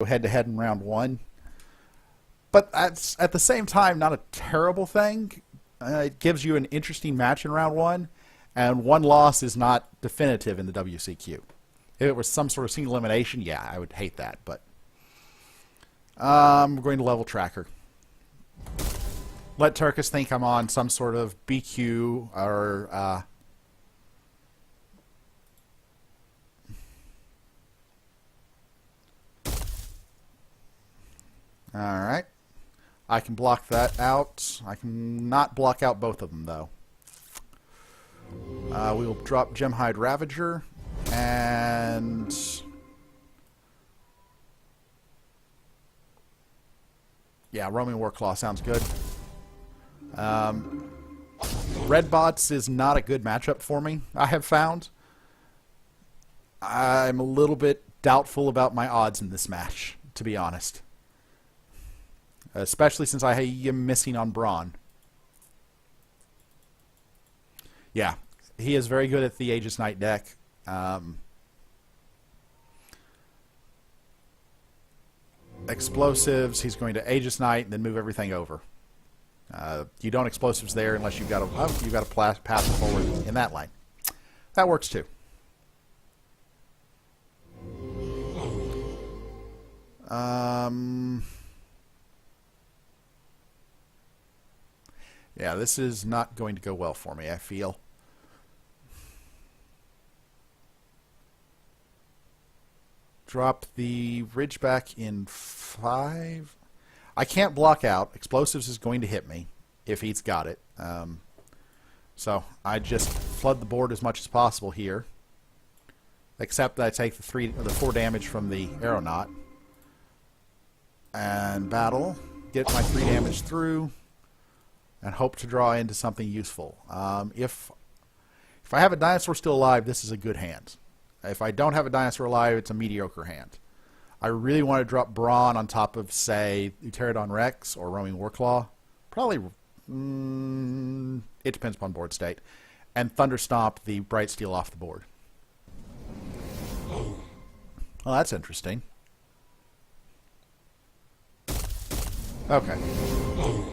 head-to-head in round one. But that's, at the same time, not a terrible thing. It gives you an interesting match in round one, and one loss is not definitive in the WCQ. If it was some sort of single elimination, yeah, I would hate that. But we're going to level tracker. Let Turkus think I'm on some sort of BQ or alright. I can block that out. I can not block out both of them, though. We will drop Gemhide Ravager, and yeah, Roaming Warclaw sounds good. Red Bots is not a good matchup for me, I have found. I'm a little bit doubtful about my odds in this match, to be honest. Especially since I am missing on Braun. Yeah, he is very good at the Aegis Knight deck. Explosives, he's going to Aegis Knight and then move everything over. You don't explosives there unless you've got a path forward in that line. That works too. Yeah, this is not going to go well for me, I feel. Drop the Ridgeback in 5. I can't block out. Explosives is going to hit me if he's got it. So I just flood the board as much as possible here. Except that I take the 4 damage from the Aeronaut. And battle. Get my 3 damage through. And hope to draw into something useful. If I have a dinosaur still alive, this is a good hand. If I don't have a dinosaur alive, it's a mediocre hand. I really want to drop Braun on top of, say, Pterodon Rex or Roaming Warclaw. Probably, it depends upon board state. And Thunderstomp the Bright Steel off the board. Well, that's interesting. Okay.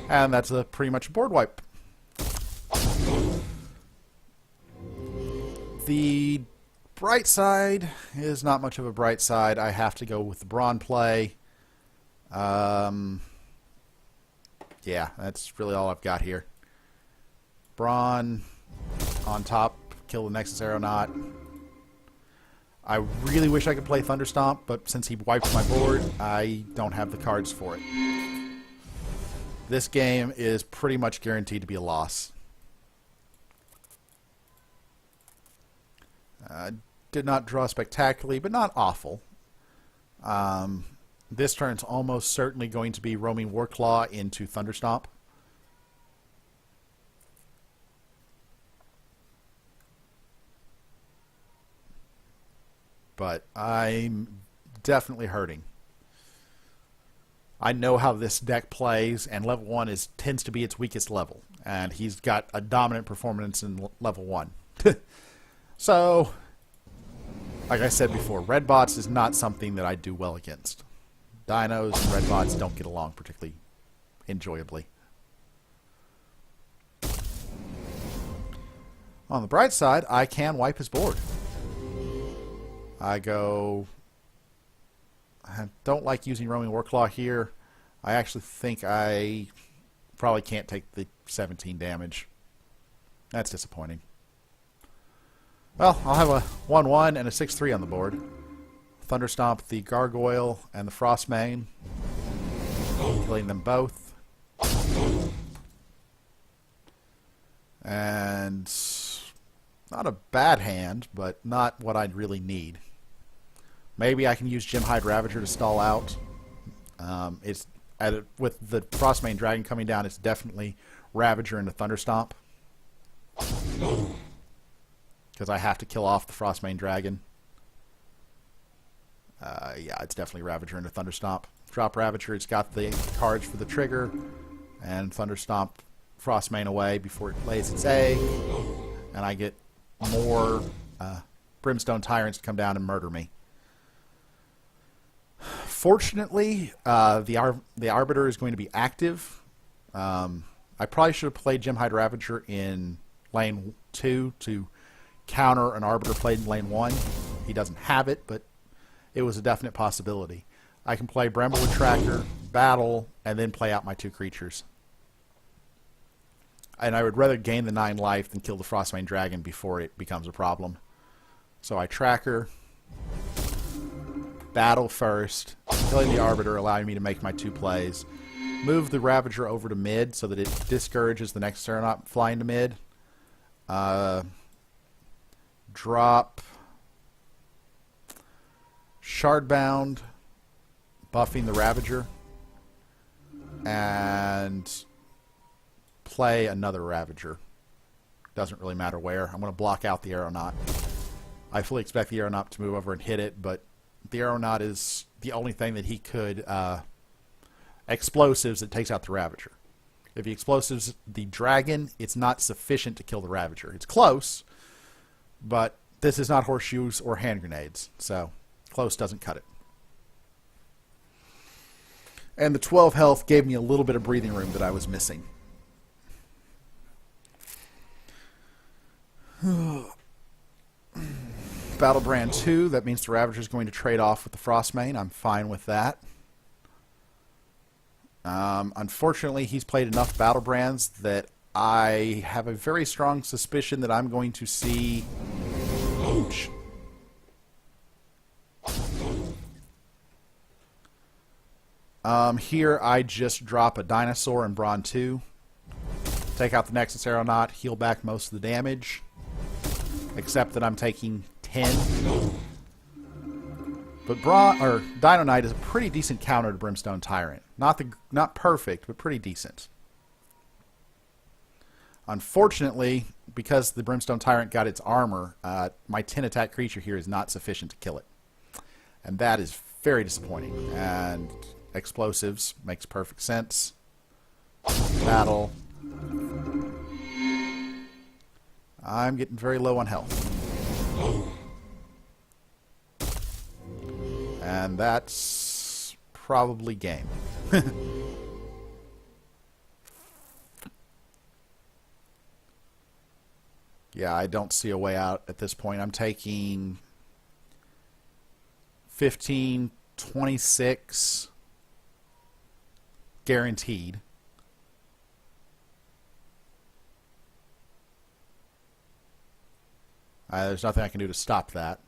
And that's pretty much a board wipe. The bright side is not much of a bright side. I have to go with the Braun play. Yeah, that's really all I've got here. Braun on top, kill the Nexus Aeronaut. I really wish I could play Thunderstomp, but since he wiped my board, I don't have the cards for it. This game is pretty much guaranteed to be a loss. Did not draw spectacularly, but not awful. This turn's almost certainly going to be Roaming Warclaw into Thunderstomp. But I'm definitely hurting. I know how this deck plays, and level 1 tends to be its weakest level. And he's got a dominant performance in level 1. So, like I said before, red bots is not something that I do well against. Dinos and red bots don't get along particularly enjoyably. On the bright side, I can wipe his board. I don't like using Roaming Warclaw here. I actually think I probably can't take the 17 damage. That's disappointing. Well, I'll have a 1-1 and a 6-3 on the board. Thunderstomp the Gargoyle and the Frostmane, killing them both. And not a bad hand, but not what I'd really need. Maybe I can use Gemhide Ravager to stall out. With the Frostmane Dragon coming down, it's definitely Ravager into Thunderstomp. Because I have to kill off the Frostmane Dragon. Yeah, it's definitely Ravager into Thunderstomp. Drop Ravager, it's got the cards for the trigger. And Thunderstomp Frostmane away before it lays its egg. And I get more Brimstone Tyrants to come down and murder me. Unfortunately, the Arbiter is going to be active. I probably should have played Gemhide Ravager in lane 2 to counter an Arbiter played in lane 1. He doesn't have it, but it was a definite possibility. I can play Bremblewood Tracker, battle, and then play out my 2 creatures. And I would rather gain the 9 life than kill the Frostmane Dragon before it becomes a problem. So I Tracker, battle first, killing the Arbiter, allowing me to make my 2 plays. Move the Ravager over to mid so that it discourages the next Aeronaut flying to mid. Drop Shardbound, buffing the Ravager, and play another Ravager. Doesn't really matter where. I'm going to block out the Aeronaut. I fully expect the Aeronaut to move over and hit it, but the Aeronaut is the only thing that he could explosives that takes out the Ravager. If he explosives the Dragon, it's not sufficient to kill the Ravager. It's close, but this is not horseshoes or hand grenades, so close doesn't cut it. And the 12 health gave me a little bit of breathing room that I was missing. Battlebrand 2, that means the Ravager is going to trade off with the Frostmane. I'm fine with that. Unfortunately, he's played enough Battlebrands that I have a very strong suspicion that I'm going to see... Ouch. Here I just drop a Dinosaur and Brawn 2. Take out the Nexus Aeronaut, heal back most of the damage. Except that I'm taking 10. But Dino Knight is a pretty decent counter to Brimstone Tyrant. Not perfect, but pretty decent. Unfortunately, because the Brimstone Tyrant got its armor, my 10 attack creature here is not sufficient to kill it. And that is very disappointing. And explosives makes perfect sense. Battle. I'm getting very low on health. And that's probably game. Yeah, I don't see a way out at this point. I'm taking 15, 26 guaranteed. There's nothing I can do to stop that.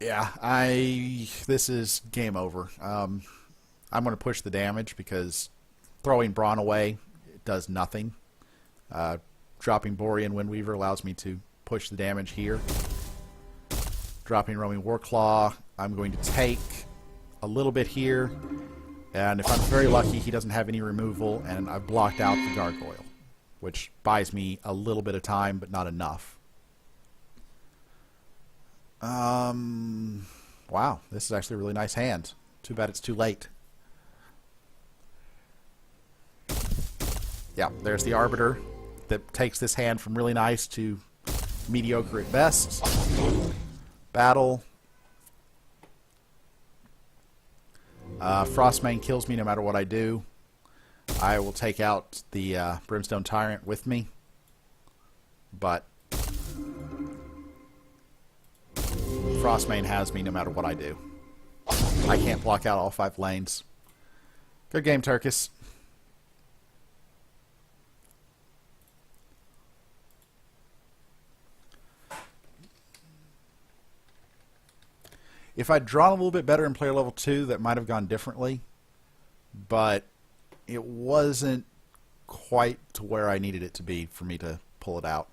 Yeah, this is game over. I'm going to push the damage because throwing Brawn away does nothing. Dropping Borean Windweaver allows me to push the damage here. Dropping Roaming Warclaw, I'm going to take a little bit here, and if I'm very lucky, he doesn't have any removal, and I've blocked out the Gargoyle, which buys me a little bit of time, but not enough. Wow, this is actually a really nice hand. Too bad it's too late. Yeah, there's the Arbiter that takes this hand from really nice to mediocre at best. Battle. Frostmane kills me no matter what I do. I will take out the Brimstone Tyrant with me. But Frostmane has me no matter what I do. I can't block out all 5 lanes. Good game, Turkus. If I'd drawn a little bit better in player level 2, that might have gone differently. But it wasn't quite to where I needed it to be for me to pull it out.